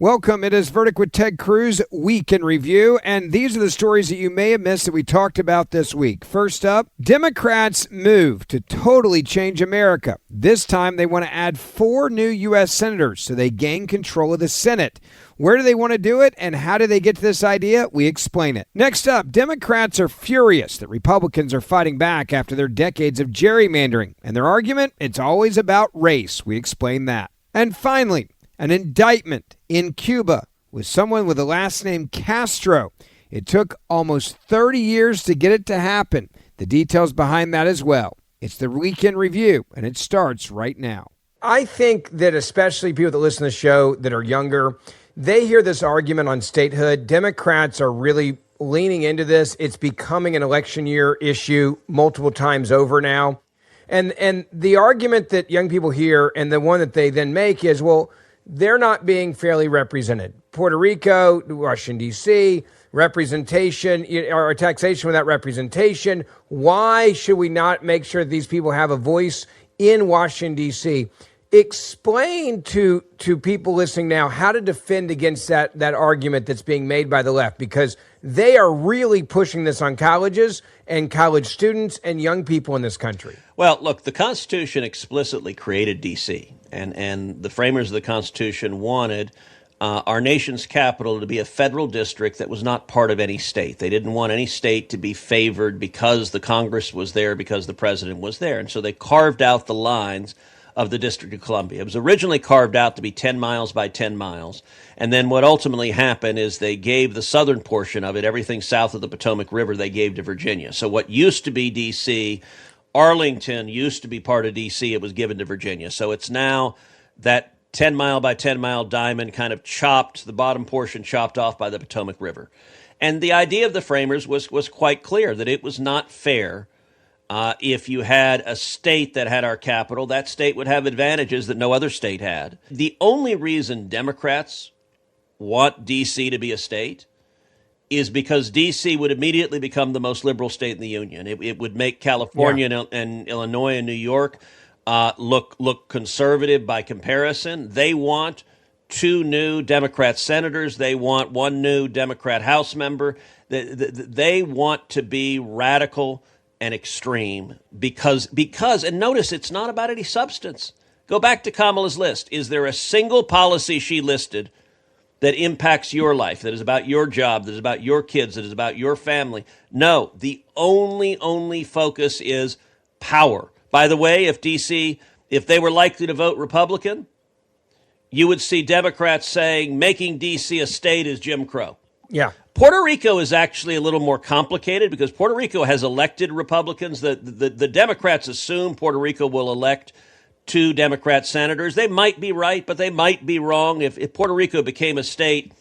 Welcome. It is Verdict with Ted Cruz, Week in Review, and these are the stories that you may have missed that we talked about this week. First up, Democrats move to totally change America. This time they want to add 4 new U.S. senators so they gain control of the Senate. Where do they want to do it, and how do they get to this idea? We explain it. Next up, Democrats are furious that Republicans are fighting back after their decades of gerrymandering, and their argument, it's always about race. We explain that. And finally, an indictment in Cuba with someone with the last name Castro. It took almost 30 years to get it to happen. The details behind that as well. It's the Weekend Review, and it starts right now. I think that especially people that listen to the show that are younger, they hear this argument on statehood. Democrats are really leaning into this. It's becoming an election year issue multiple times over now. And the argument that young people hear and the one that they then make is, well, they're not being fairly represented. Puerto Rico, Washington, D.C., representation or taxation without representation. Why should we not make sure that these people have a voice in Washington, D.C.? Explain to people listening now how to defend against that argument that's being made by the left, because they are really pushing this on colleges and college students and young people in this country. Well, look, the Constitution explicitly created D.C., and the framers of the Constitution wanted our nation's capital to be a federal district that was not part of any state. They didn't want any state to be favored because the Congress was there, because the president was there. And so they carved out the lines of the District of Columbia. It was originally carved out to be 10 miles by 10 miles. And then what ultimately happened is they gave the southern portion of it, everything south of the Potomac River, they gave to Virginia. So what used to be D.C., Arlington used to be part of D.C., it was given to Virginia. So it's now that 10 mile by 10 mile diamond kind of chopped, the bottom portion chopped off by the Potomac River. And the idea of the framers was quite clear, that it was not fair. If you had a state that had our capital, that state would have advantages that no other state had. The only reason Democrats want D.C. to be a state is because D.C. would immediately become the most liberal state in the union. It would make California and Illinois and New York look conservative by comparison. They want 2 new Democrat senators. They want 1 new Democrat House member. They want to be radical and extreme because, and notice, it's not about any substance. Go back to Kamala's list. Is there a single policy she listed that impacts your life, that is about your job, that is about your kids, that is about your family? No, the only focus is power. By the way, if D.C., if they were likely to vote Republican, you would see Democrats saying making D.C. a state is Jim Crow. Yeah. Puerto Rico is actually a little more complicated because Puerto Rico has elected Republicans. The Democrats assume Puerto Rico will elect 2 Democrat senators. They might be right, but they might be wrong. If Puerto Rico became a state,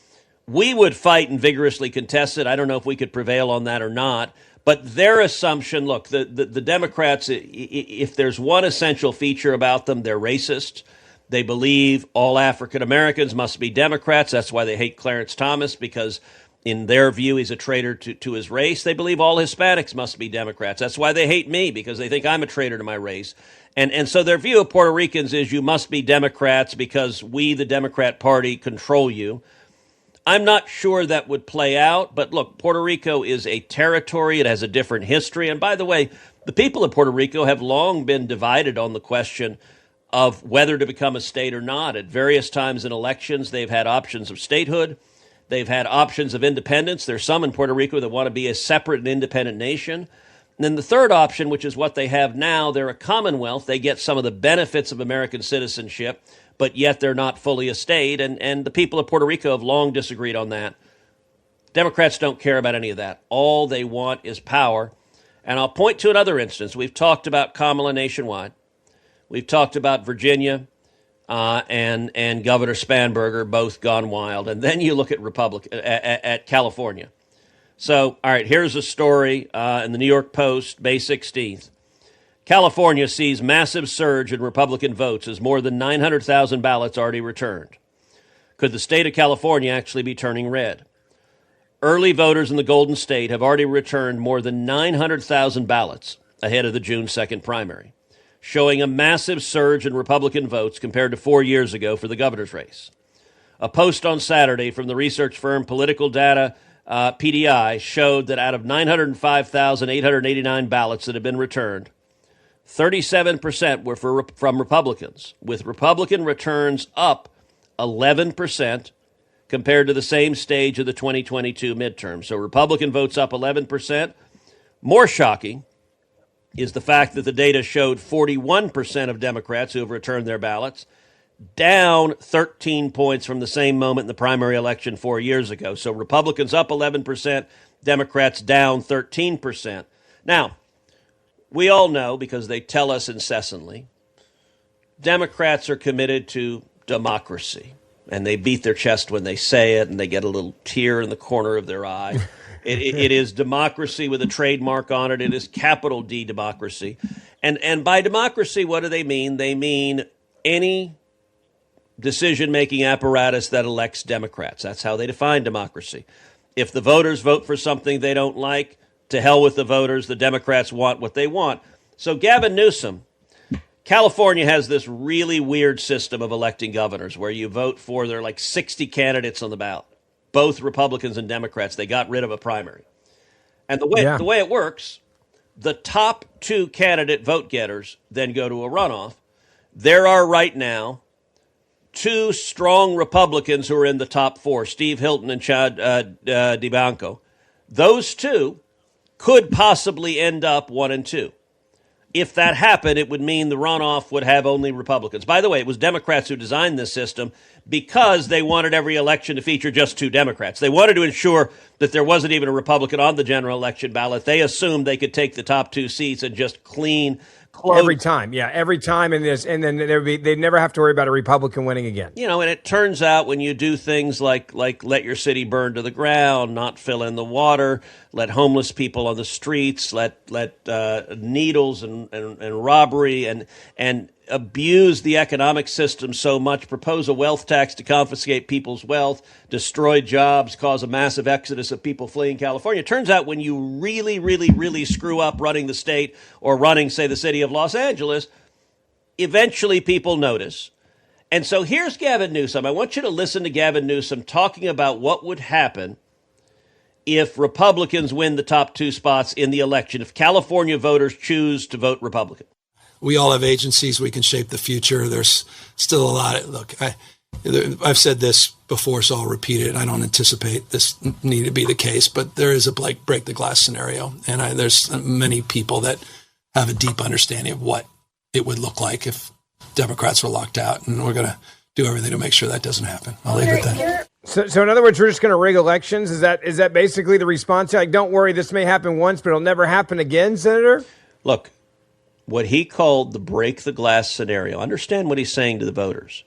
we would fight and vigorously contest it. I don't know if we could prevail on that or not. But their assumption, look, the Democrats, if there's one essential feature about them, they're racist. They believe all African Americans must be Democrats. That's why they hate Clarence Thomas, because in their view, he's a traitor to his race. They believe all Hispanics must be Democrats. That's why they hate me, because they think I'm a traitor to my race. And so their view of Puerto Ricans is you must be Democrats because we, the Democrat Party, control you. I'm not sure that would play out, but look, Puerto Rico is a territory. It has a different history. And by the way, the people of Puerto Rico have long been divided on the question of whether to become a state or not. At various times in elections, they've had options of statehood. They've had options of independence. There's some in Puerto Rico that want to be a separate and independent nation. And then the third option, which is what they have now, they're a commonwealth. They get some of the benefits of American citizenship, but yet they're not fully a state. And the people of Puerto Rico have long disagreed on that. Democrats don't care about any of that. All they want is power. And I'll point to another instance. We've talked about Kamala nationwide. We've talked about Virginia and Governor Spanberger, both gone wild. And then you look at California. So, all right, here's a story in the New York Post, May 16th. California sees massive surge in Republican votes as more than 900,000 ballots already returned. Could the state of California actually be turning red? Early voters in the Golden State have already returned more than 900,000 ballots ahead of the June 2nd primary, showing a massive surge in Republican votes compared to 4 years ago for the governor's race. A post on Saturday from the research firm Political Data PDI showed that out of 905,889 ballots that have been returned, 37% were from Republicans, with Republican returns up 11% compared to the same stage of the 2022 midterm. So Republican votes up 11%. More shocking is the fact that the data showed 41% of Democrats who have returned their ballots, down 13 points from the same moment in the primary election 4 years ago. So Republicans up 11%, Democrats down 13%. Now, we all know, because they tell us incessantly, Democrats are committed to democracy, and they beat their chest when they say it, and they get a little tear in the corner of their eye. It is democracy with a trademark on it. It is capital D democracy. And by democracy, what do they mean? They mean any decision-making apparatus that elects Democrats. That's how they define democracy. If the voters vote for something they don't like, to hell with the voters. The Democrats want what they want. So Gavin Newsom, California has this really weird system of electing governors where you vote for, there are like 60 candidates on the ballot, both Republicans and Democrats. They got rid of a primary. And the way it works, the top two candidate vote getters then go to a runoff. There are right now two strong Republicans who are in the top four, Steve Hilton and Chad DiBianco. Those two could possibly end up 1 and 2. If that happened, it would mean the runoff would have only Republicans. By the way, it was Democrats who designed this system because they wanted every election to feature just two Democrats. They wanted to ensure that there wasn't even a Republican on the general election ballot. They assumed they could take the top two seats and just close. Every time in this, and then they'd never have to worry about a Republican winning again. You know, and it turns out when you do things like let your city burn to the ground, not fill in the water, let homeless people on the streets, let needles and robbery and abuse the economic system so much, propose a wealth tax to confiscate people's wealth, destroy jobs, cause a massive exodus of people fleeing California. It turns out when you really, really, really screw up running the state or running, say, the city of Los Angeles, eventually people notice. And so here's Gavin Newsom. I want you to listen to Gavin Newsom talking about what would happen if Republicans win the top two spots in the election, if California voters choose to vote Republican. We all have agencies. We can shape the future. There's still a lot. Look, I've said this before, so I'll repeat it. I don't anticipate this need to be the case, but there is a break the glass scenario. And there's many people that have a deep understanding of what it would look like if Democrats were locked out. And we're going to do everything to make sure that doesn't happen. I'll leave it there. So in other words, we're just going to rig elections? Is that basically the response? Like, don't worry, this may happen once, but it'll never happen again, Senator? Look, what he called the break the glass scenario. Understand what he's saying to the voters.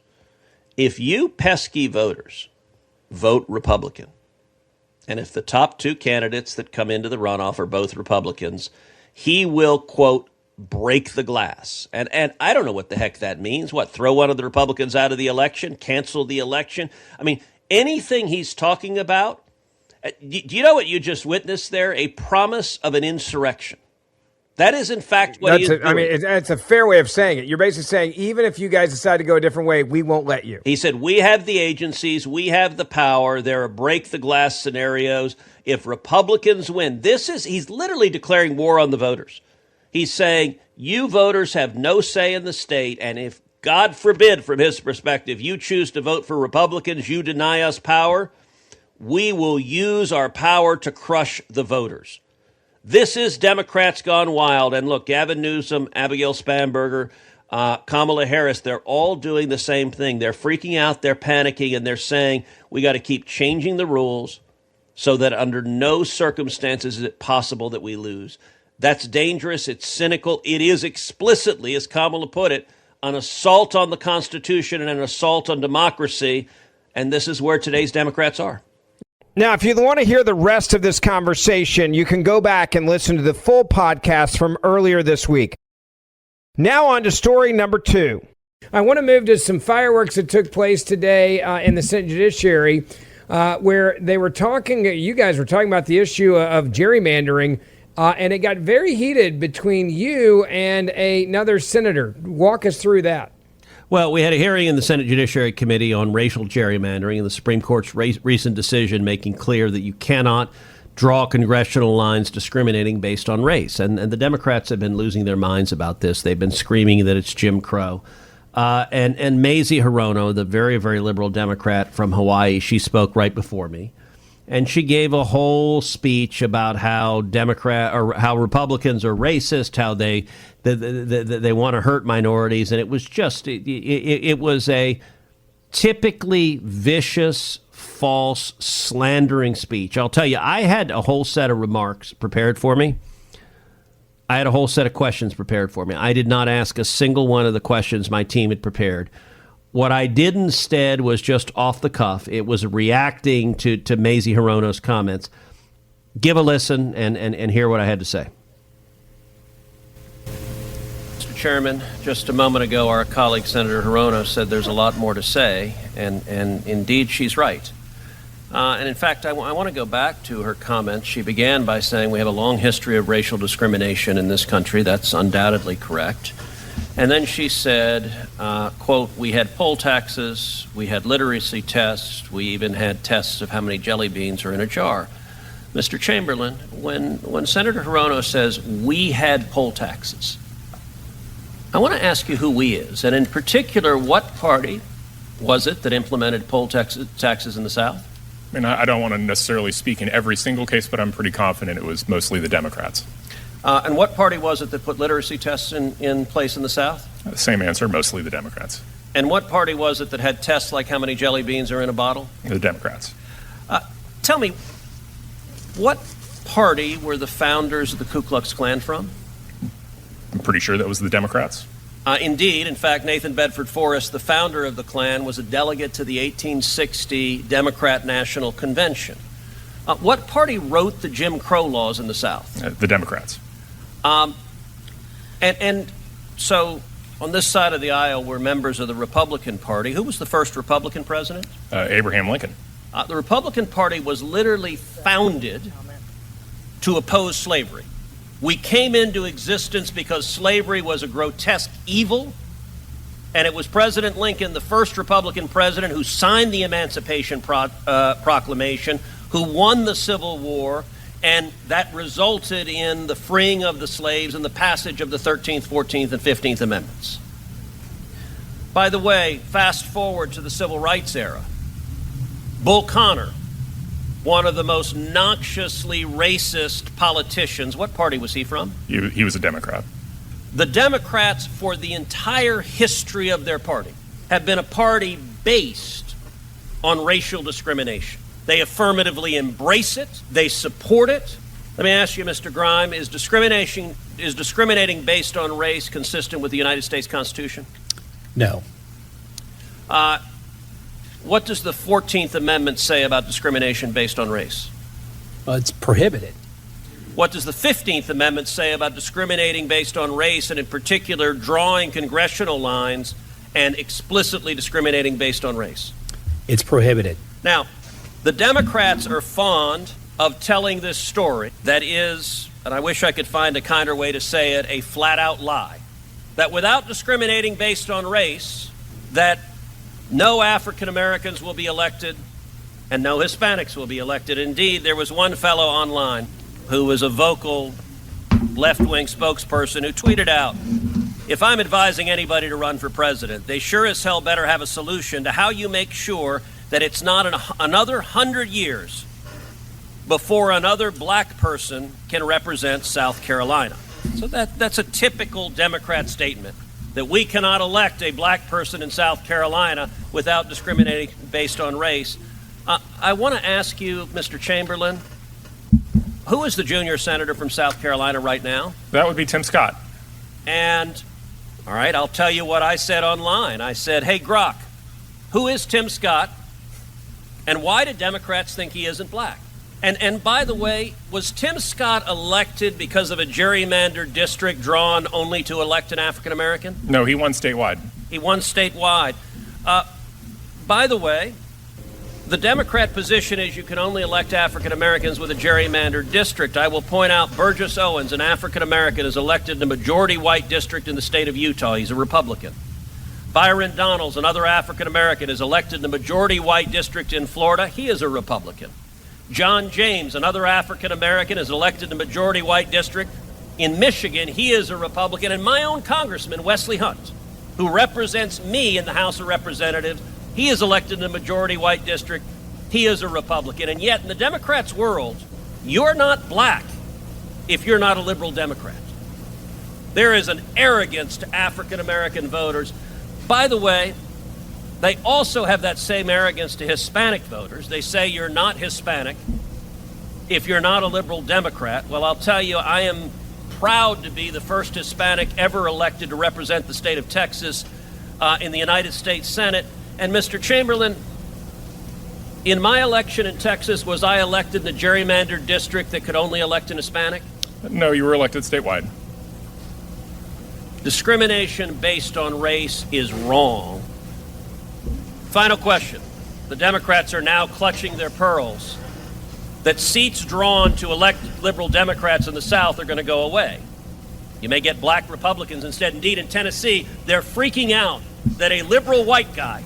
If you pesky voters vote Republican, and if the top two candidates that come into the runoff are both Republicans, he will, quote, break the glass. And I don't know what the heck that means. What, throw one of the Republicans out of the election, cancel the election? I mean, anything he's talking about, do you know what you just witnessed there? A promise of an insurrection. That is, in fact, what he is doing. I mean, it's a fair way of saying it. You're basically saying, even if you guys decide to go a different way, we won't let you. He said, we have the agencies, we have the power. There are break-the-glass scenarios. If Republicans win, he's literally declaring war on the voters. He's saying, you voters have no say in the state, and if, God forbid, from his perspective, you choose to vote for Republicans, you deny us power, we will use our power to crush the voters. This is Democrats gone wild. And look, Gavin Newsom, Abigail Spanberger, Kamala Harris, they're all doing the same thing. They're freaking out, they're panicking, and they're saying we got to keep changing the rules so that under no circumstances is it possible that we lose. That's dangerous. It's cynical. It is explicitly, as Kamala put it, an assault on the Constitution and an assault on democracy. And this is where today's Democrats are. Now, if you want to hear the rest of this conversation, you can go back and listen to the full podcast from earlier this week. Now on to story number 2. I want to move to some fireworks that took place today in the Senate Judiciary, where you guys were talking about the issue of gerrymandering, and it got very heated between you and another senator. Walk us through that. Well, we had a hearing in the Senate Judiciary Committee on racial gerrymandering and the Supreme Court's recent decision making clear that you cannot draw congressional lines discriminating based on race. And the Democrats have been losing their minds about this. They've been screaming that it's Jim Crow. And Mazie Hirono, the very, very liberal Democrat from Hawaii, she spoke right before me. And she gave a whole speech about how how Republicans are racist, how they want to hurt minorities, and it was just it was a typically vicious, false, slandering speech. I'll tell you, I had a whole set of remarks prepared for me. I had a whole set of questions prepared for me. I did not ask a single one of the questions my team had prepared. What I did instead was just off the cuff. It was reacting to Mazie Hirono's comments. Give a listen and hear what I had to say. Mr. Chairman, just a moment ago, our colleague Senator Hirono said there's a lot more to say, and indeed she's right. And in fact, I want to go back to her comments. She began by saying we have a long history of racial discrimination in this country. That's undoubtedly correct. And then she said, quote, we had poll taxes, we had literacy tests, we even had tests of how many jelly beans are in a jar. Mr. Chamberlain, when Senator Hirono says we had poll taxes, I want to ask you who we is, and in particular, what party was it that implemented poll taxes in the South? I mean, I don't want to necessarily speak in every single case, but I'm pretty confident it was mostly the Democrats. And what party was it that put literacy tests in place in the South? Same answer, mostly the Democrats. And what party was it that had tests like how many jelly beans are in a bottle? The Democrats. Tell me, what party were the founders of the Ku Klux Klan from? I'm pretty sure that was the Democrats. Indeed. In fact, Nathan Bedford Forrest, the founder of the Klan, was a delegate to the 1860 Democrat National Convention. What party wrote the Jim Crow laws in the South? The Democrats. And so on this side of the aisle were members of the Republican Party. Who was the first Republican president? Abraham Lincoln. The Republican Party was literally founded to oppose slavery. We came into existence because slavery was a grotesque evil, and it was President Lincoln, the first Republican president, who signed the Emancipation Proclamation, who won the Civil War, and that resulted in the freeing of the slaves and the passage of the 13th, 14th, and 15th Amendments. By the way, fast forward to the Civil Rights era. Bull Connor, one of the most noxiously racist politicians, what party was he from? He was a Democrat. The Democrats, for the entire history of their party, have been a party based on racial discrimination. They affirmatively embrace it. They support it. Let me ask you, Mr. Grime, is discriminating based on race consistent with the United States Constitution? No. What does the 14th Amendment say about discrimination based on race? It's prohibited. What does the 15th Amendment say about discriminating based on race, and in particular drawing congressional lines and explicitly discriminating based on race? It's prohibited. Now, the Democrats are fond of telling this story that is, and I wish I could find a kinder way to say it, a flat-out lie. That without discriminating based on race, that no African Americans will be elected and no Hispanics will be elected. Indeed, there was one fellow online who was a vocal left-wing spokesperson who tweeted out, if I'm advising anybody to run for president, they sure as hell better have a solution to how you make sure that it's not another 100 years before another black person can represent South Carolina. So that's a typical Democrat statement, that we cannot elect a black person in South Carolina without discriminating based on race. I want to ask you, Mr. Chamberlain, who is the junior senator from South Carolina right now? That would be Tim Scott. And, all right, I'll tell you what I said online. I said, hey, Grok, who is Tim Scott? And why do Democrats think he isn't black? And by the way, was Tim Scott elected because of a gerrymandered district drawn only to elect an African American? No, he won statewide. He won statewide. By the way, the Democrat position is you can only elect African Americans with a gerrymandered district. I will point out Burgess Owens, an African American, is elected in a majority white district in the state of Utah. He's a Republican. Byron Donalds, another African American, is elected in the majority white district in Florida. He is a Republican. John James, another African American, is elected in the majority white district in Michigan. He is a Republican. And my own congressman, Wesley Hunt, who represents me in the House of Representatives, he is elected in the majority white district. He is a Republican. And yet, in the Democrats' world, you're not black if you're not a liberal Democrat. There is an arrogance to African American voters. By the way, they also have that same arrogance to Hispanic voters. They say you're not Hispanic if you're not a liberal Democrat. Well, I'll tell you, I am proud to be the first Hispanic ever elected to represent the state of Texas in the United States Senate. And Mr. Chamberlain, in my election in Texas, was I elected in the gerrymandered district that could only elect an Hispanic? No, you were elected statewide. Discrimination based on race is wrong. Final question. The Democrats are now clutching their pearls that seats drawn to elect liberal Democrats in the South are going to go away. You may get black Republicans instead. Indeed, in Tennessee, they're freaking out that a liberal white guy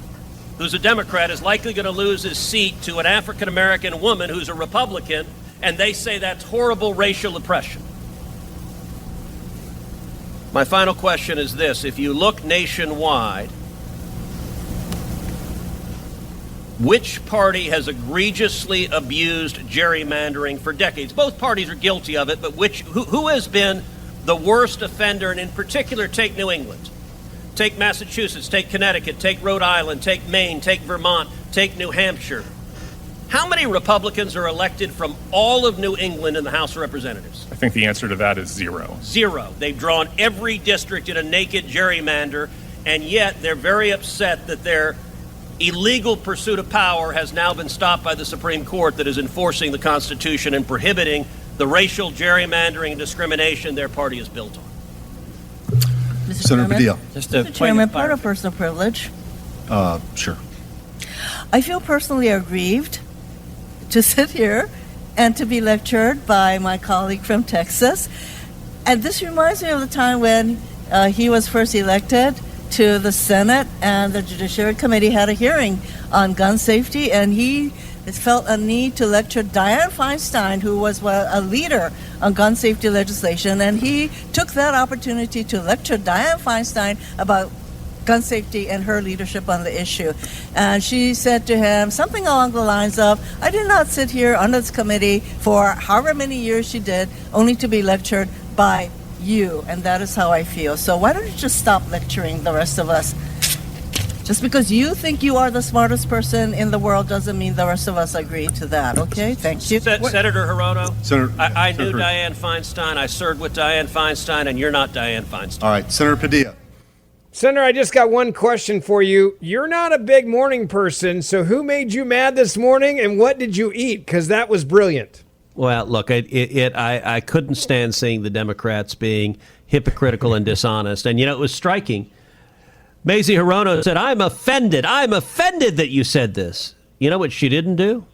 who's a Democrat is likely going to lose his seat to an African-American woman who's a Republican, and they say that's horrible racial oppression. My final question is this. If you look nationwide, which party has egregiously abused gerrymandering for decades? Both parties are guilty of it, but who has been the worst offender? And in particular, take New England. Take Massachusetts, take Connecticut, take Rhode Island, take Maine, take Vermont, take New Hampshire. How many Republicans are elected from all of New England in the House of Representatives? I think the answer to that is zero. Zero. They've drawn every district in a naked gerrymander, and yet they're very upset that their illegal pursuit of power has now been stopped by the Supreme Court that is enforcing the Constitution and prohibiting the racial gerrymandering and discrimination their party is built on. Senator Padilla. Mr. Chairman, part of personal privilege. Sure. I feel personally aggrieved to sit here and to be lectured by my colleague from Texas. And this reminds me of the time when he was first elected to the Senate and the Judiciary Committee had a hearing on gun safety, and he felt a need to lecture Dianne Feinstein, who was a leader on gun safety legislation, and he took that opportunity to lecture Dianne Feinstein about gun safety and her leadership on the issue. And she said to him something along the lines of, I did not sit here on this committee for however many years she did, only to be lectured by you, and that is how I feel. So why don't you just stop lecturing the rest of us? Just because you think you are the smartest person in the world doesn't mean the rest of us agree to that, okay? Thank you. Senator Hirono, Senator, I knew Dianne Feinstein. I served with Dianne Feinstein, and you're not Dianne Feinstein. All right, Senator Padilla. Senator, I just got one question for you. You're not a big morning person, so who made you mad this morning, and what did you eat? Because that was brilliant. Well, look, I couldn't stand seeing the Democrats being hypocritical and dishonest. And, it was striking. Mazie Hirono said, I'm offended that you said this. You know what she didn't do?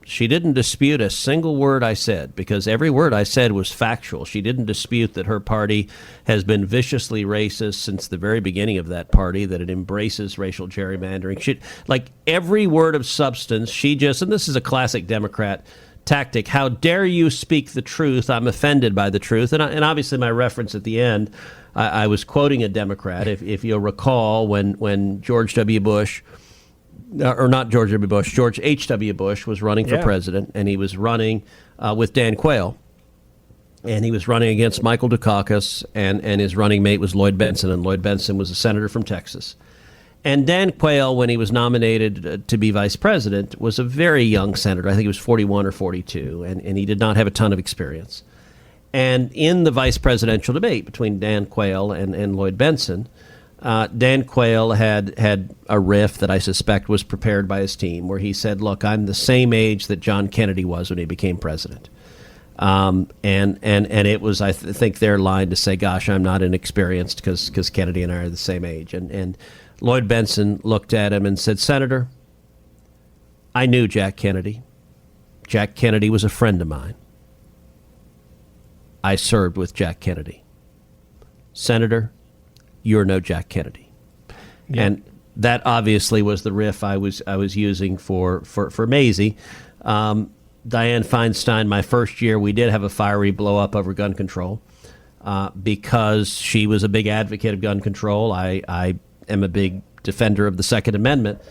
She didn't dispute a single word I said, because every word I said was factual. She didn't dispute that her party has been viciously racist since the very beginning of that party, that it embraces racial gerrymandering. Like every word of substance, and this is a classic Democrat tactic, how dare you speak the truth? I'm offended by the truth. And obviously my reference at the end, I was quoting a Democrat. If you'll recall, when George W. Bush, or not George W. Bush, George H.W. Bush was running for president, and he was running with Dan Quayle. And he was running against Michael Dukakis, and his running mate was Lloyd Bentsen, and Lloyd Bentsen was a senator from Texas. And Dan Quayle, when he was nominated to be vice president, was a very young senator. I think he was 41 or 42, and he did not have a ton of experience. And in the vice presidential debate between Dan Quayle and Lloyd Bentsen, Dan Quayle had a riff that I suspect was prepared by his team, where he said, look, I'm the same age that John Kennedy was when he became president. And it was, I think, their line to say, gosh, I'm not inexperienced because Kennedy and I are the same age. And Lloyd Bentsen looked at him and said, Senator, I knew Jack Kennedy. Jack Kennedy was a friend of mine. I served with Jack Kennedy. Senator, you're no Jack Kennedy. And that obviously was the riff I was using for Maisie. Dianne Feinstein, my first year, we did have a fiery blow up over gun control because she was a big advocate of gun control. I am a big defender of the Second Amendment.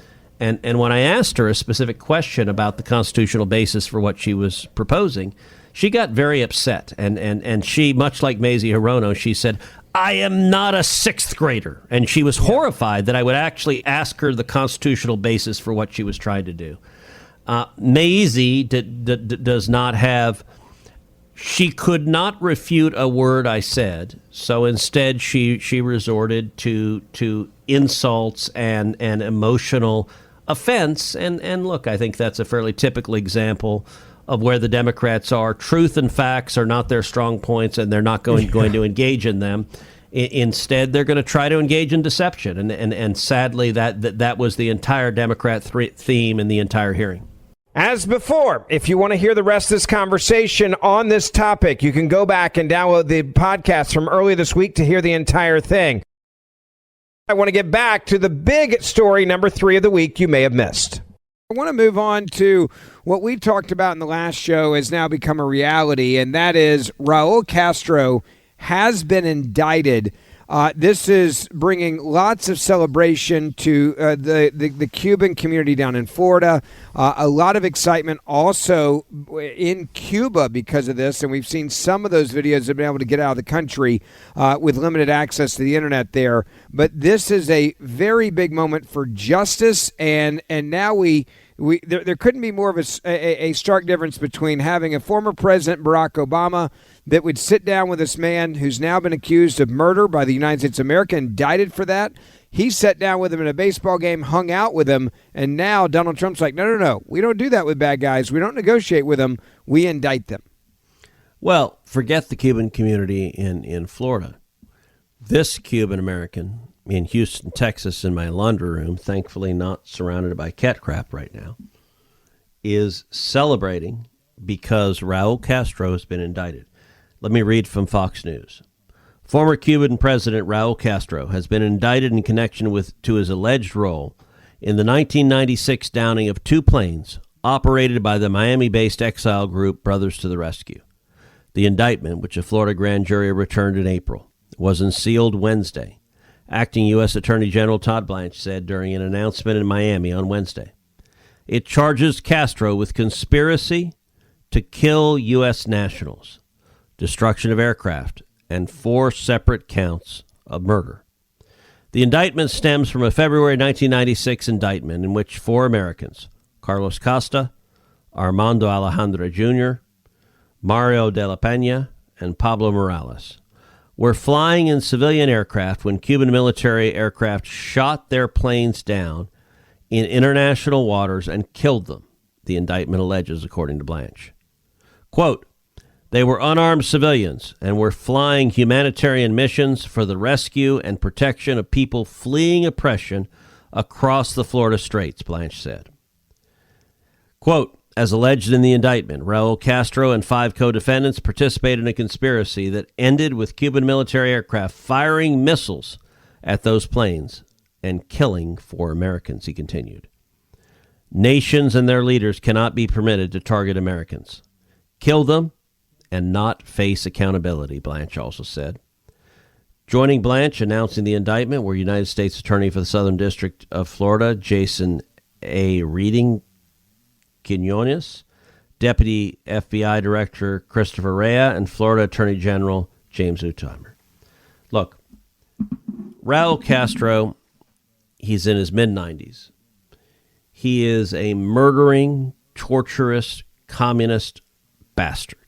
And when I asked her a specific question about the constitutional basis for what she was proposing, she got very upset. And she, much like Maisie Hirono, she said, I am not a sixth grader. And she was horrified that I would actually ask her the constitutional basis for what she was trying to do. Maisie does not have, she could not refute a word I said. So instead, she resorted to insults and emotional offense. And look, I think that's a fairly typical example of where the Democrats are. Truth and facts are not their strong points, and they're not going to engage in them. Instead, they're going to try to engage in deception. And sadly, that was the entire Democrat theme in the entire hearing. As before, if you want to hear the rest of this conversation on this topic, you can go back and download the podcast from earlier this week to hear the entire thing. I want to get back to the big story, number 3 of the week you may have missed. I want to move on to what we talked about in the last show has now become a reality, and that is Raul Castro has been indicted. This is bringing lots of celebration to the Cuban community down in Florida. A lot of excitement also in Cuba because of this, and we've seen some of those videos have been able to get out of the country with limited access to the internet there. But this is a very big moment for justice, and now there couldn't be more of a stark difference between having a former President Barack Obama that would sit down with this man who's now been accused of murder by the United States of America, indicted for that. He sat down with him in a baseball game, hung out with him, and now Donald Trump's like, no, we don't do that with bad guys. We don't negotiate with them. We indict them. Well, forget the Cuban community in Florida. This Cuban American in Houston, Texas, in my laundry room, thankfully not surrounded by cat crap right now, is celebrating because Raul Castro has been indicted. Let me read from Fox News. Former Cuban President Raul Castro has been indicted in connection to his alleged role in the 1996 downing of 2 planes operated by the Miami-based exile group Brothers to the Rescue. The indictment, which a Florida grand jury returned in April, was unsealed Wednesday. Acting U.S. Attorney General Todd Blanche said during an announcement in Miami on Wednesday. It charges Castro with conspiracy to kill U.S. nationals, destruction of aircraft, and 4 separate counts of murder. The indictment stems from a February 1996 indictment in which 4 Americans, Carlos Costa, Armando Alejandro Jr., Mario de la Peña, and Pablo Morales, were flying in civilian aircraft when Cuban military aircraft shot their planes down in international waters and killed them, the indictment alleges, according to Blanche. Quote, they were unarmed civilians and were flying humanitarian missions for the rescue and protection of people fleeing oppression across the Florida Straits, Blanche said. Quote, as alleged in the indictment, Raul Castro and 5 co-defendants participated in a conspiracy that ended with Cuban military aircraft firing missiles at those planes and killing 4 Americans, he continued. Nations and their leaders cannot be permitted to target Americans, kill them, and not face accountability, Blanche also said. Joining Blanche announcing the indictment were United States Attorney for the Southern District of Florida, Jason A. Reading Quinones, Deputy FBI Director Christopher Rea, and Florida Attorney General James Utheimer. Look, Raul Castro, he's in his mid-90s. He is a murdering, torturous, communist bastard.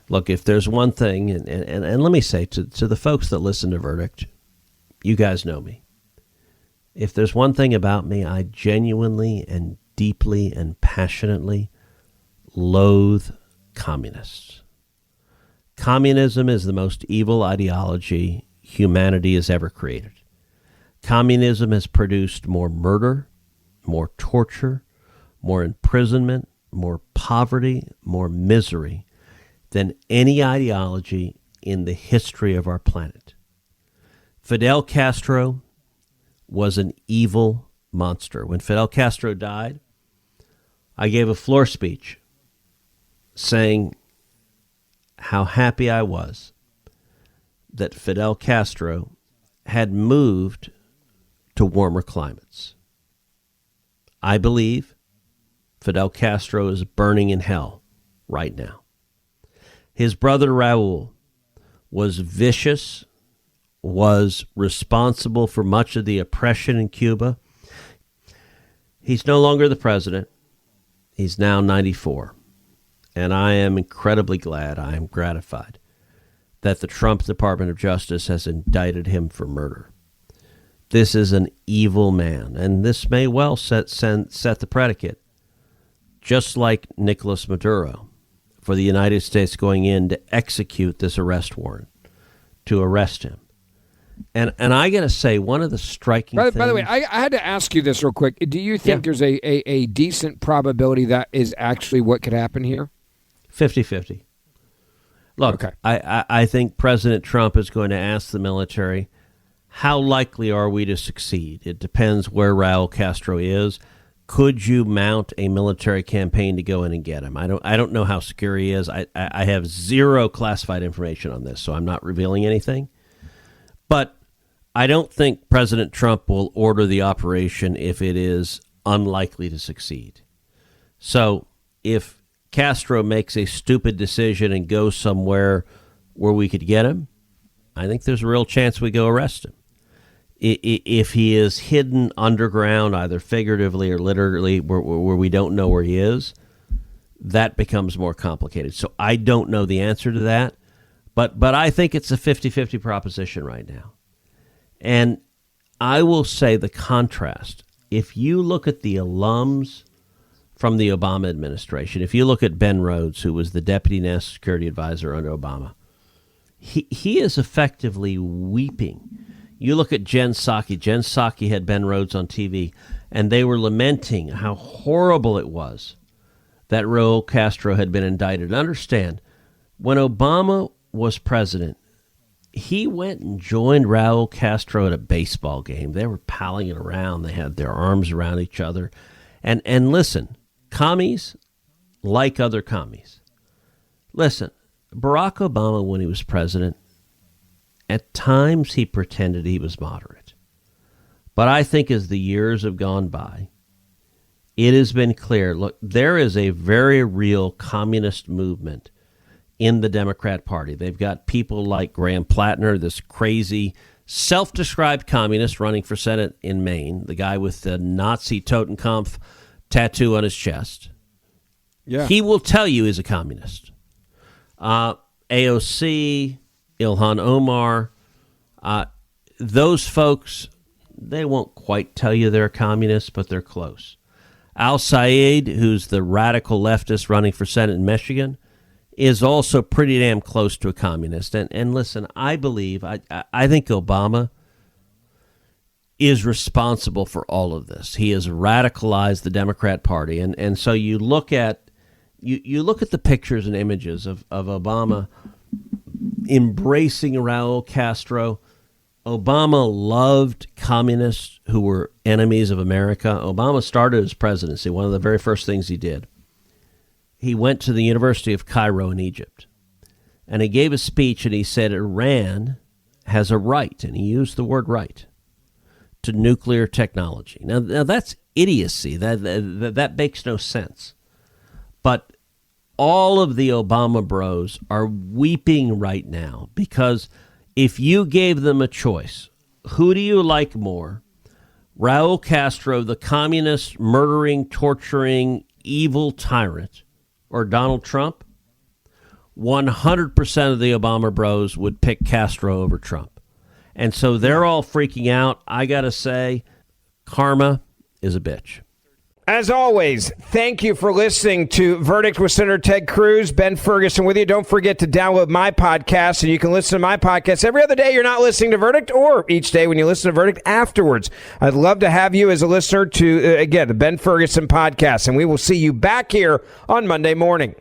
Look, if there's one thing, and let me say to the folks that listen to Verdict, you guys know me. If there's one thing about me, I genuinely and deeply and passionately loathe communists. Communism is the most evil ideology humanity has ever created. Communism has produced more murder, more torture, more imprisonment, more poverty, more misery than any ideology in the history of our planet. Fidel Castro was an evil monster. When Fidel Castro died, I gave a floor speech saying how happy I was that Fidel Castro had moved to warmer climates. I believe Fidel Castro is burning in hell right now. His brother Raul was vicious, was responsible for much of the oppression in Cuba. He's no longer the president. He's now 94. And I am incredibly glad, I am gratified that the Trump Department of Justice has indicted him for murder. This is an evil man, and this may well set the predicate, just like Nicolas Maduro, for the United States going in to execute this arrest warrant, to arrest him. And I got to say, one of the striking things... By the way, I had to ask you this real quick. Do you think there's a decent probability that is actually what could happen here? 50-50. Look, okay. I think President Trump is going to ask the military, how likely are we to succeed? It depends where Raul Castro is. Could you mount a military campaign to go in and get him? I don't know how secure he is. I have zero classified information on this, so I'm not revealing anything. But I don't think President Trump will order the operation if it is unlikely to succeed. So if Castro makes a stupid decision and goes somewhere where we could get him, I think there's a real chance we go arrest him. If he is hidden underground, either figuratively or literally, where we don't know where he is, that becomes more complicated. So I don't know the answer to that, but I think it's a 50-50 proposition right now. And I will say the contrast, if you look at the alums from the Obama administration, if you look at Ben Rhodes, who was the Deputy National Security Advisor under Obama, he is effectively weeping. You look at Jen Psaki. Jen Psaki had Ben Rhodes on TV, and they were lamenting how horrible it was that Raul Castro had been indicted. Understand, when Obama was president, he went and joined Raul Castro at a baseball game. They were palling it around. They had their arms around each other. And listen, commies like other commies. Listen, Barack Obama, when he was president, at times he pretended he was moderate. But I think as the years have gone by, it has been clear, look, there is a very real communist movement in the Democrat Party. They've got people like Graham Plattner, this crazy self-described communist running for Senate in Maine, the guy with the Nazi Totenkampf tattoo on his chest. Yeah. He will tell you he's a communist. AOC, Ilhan Omar, those folks, they won't quite tell you they're communists, but they're close. Al Sayed, who's the radical leftist running for Senate in Michigan, is also pretty damn close to a communist. And listen, I believe, I think Obama is responsible for all of this. He has radicalized the Democrat Party. And so you look at the pictures and images of Obama embracing Raul Castro. Obama loved communists who were enemies of America. Obama started his presidency. One of the very first things he did, he went to the University of Cairo in Egypt, and he gave a speech, and he said Iran has a right, and he used the word right, to nuclear technology. Now that's idiocy. That makes no sense. But all of the Obama bros are weeping right now because if you gave them a choice, who do you like more? Raul Castro, the communist, murdering, torturing, evil tyrant, or Donald Trump? 100% of the Obama bros would pick Castro over Trump. And so they're all freaking out. I got to say, karma is a bitch. As always, thank you for listening to Verdict with Senator Ted Cruz. Ben Ferguson with you. Don't forget to download my podcast, and you can listen to my podcast every other day you're not listening to Verdict, or each day when you listen to Verdict afterwards. I'd love to have you as a listener to, again, the Ben Ferguson podcast, and we will see you back here on Monday morning.